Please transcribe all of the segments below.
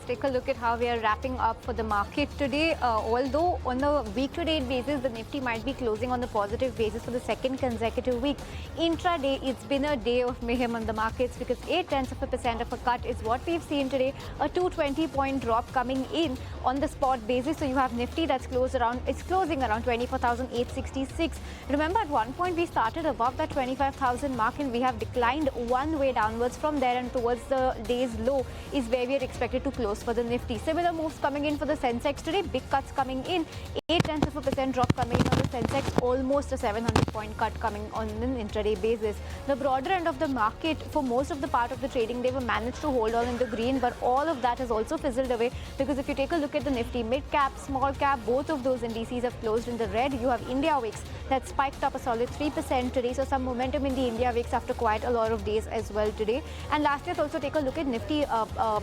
take a look at how we are wrapping up for the market today. Although on the week-to-date basis, the Nifty might be closing on the positive basis for the second consecutive week. Intraday, it's been a day of mayhem on the markets because 0.8% of a cut is what we've seen today. A 220-point drop coming in on the spot basis. So you have Nifty that's closing around 24,866. Remember, at one point we started above that 25,000 mark and we have declined one way downwards from there, and towards the day's low is where we are expected to close for the Nifty. Similar moves coming in for the Sensex today. Big cuts coming in. 0.8% drop coming in on the Sensex. Almost a 700-point cut coming on an intraday basis. The broader end of the market for most of the part of the trading day, we managed to hold on in the green, but all of that has also fizzled away because if you take a look at the Nifty mid cap, small cap, both of those indices have closed in the red. You have India Wix that spiked up a solid 3% today. So some momentum in the India Wix after quite a lot of days as well today. And lastly, let's also take a look at Nifty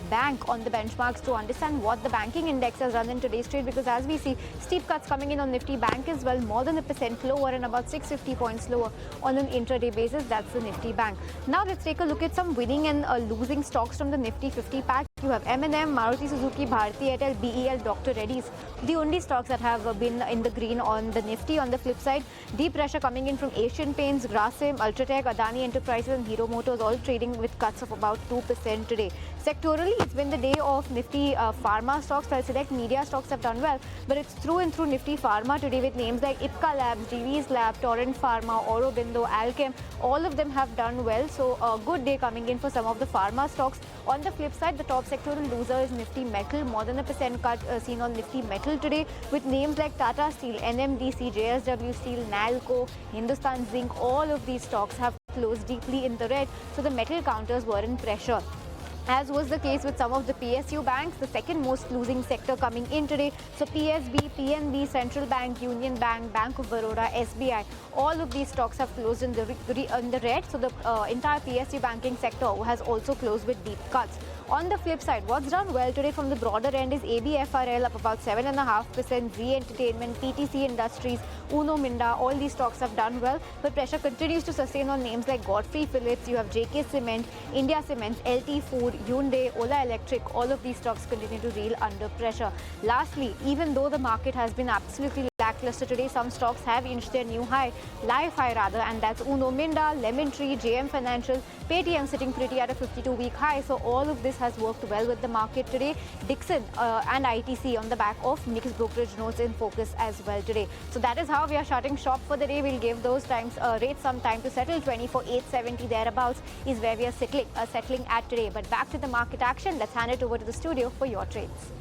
Bank on the benchmarks to understand what the banking index has done in today's trade, because as we see steep cuts coming in on Nifty Bank as well, more than 1% lower and about 650 points lower on an intraday basis. That's the Nifty Bank. Now let's take a look at some winning and losing stocks from the Nifty 50 pack. You have M&M, Maruti Suzuki, Bharti Airtel, BEL, Dr. Reddy's, the only stocks that have been in the green on the Nifty. On the flip side, deep pressure coming in from Asian Paints, Grasim, Ultratech, Adani Enterprises and Hero Motors, all trading with cuts of about 2% today. Sectorally, it's been the day of Nifty pharma stocks, while select media stocks have done well, but it's through and through Nifty pharma today with names like Ipca Labs, Divi's Lab, Torrent Pharma, Aurobindo, Alchem. All of them have done well, so a good day coming in for some of the pharma stocks. On the flip side, the top sectoral loser is Nifty Metal, more than 1% cut seen on Nifty Metal today with names like Tata Steel, NMDC, JSW Steel, Nalco, Hindustan Zinc. All of these stocks have closed deeply in the red, so the metal counters were in pressure. As was the case with some of the PSU banks, the second most losing sector coming in today. So PSB, PNB, Central Bank, Union Bank, Bank of Baroda, SBI, all of these stocks have closed in the red. So the entire PSU banking sector has also closed with deep cuts. On the flip side, what's done well today from the broader end is ABFRL up about 7.5%, Z Entertainment, PTC Industries, Uno Minda, all these stocks have done well, but pressure continues to sustain on names like Godfrey Phillips. You have JK Cement, India Cements, LT Food, Hyundai, Ola Electric. All of these stocks continue to reel under pressure. Lastly, even though the market has been absolutely lackluster today, some stocks have inched their new high, live high rather, and that's Uno Minda, Lemon Tree, JM Financial, Paytm sitting pretty at a 52-week high. So all of this has worked well with the market today. Dixon and ITC on the back of mixed brokerage notes in focus as well today. So that is how we are shutting shop for the day. We'll give those rates some time to settle. 24,870 thereabouts is where we are settling at today. But back to the market action. Let's hand it over to the studio for your trades.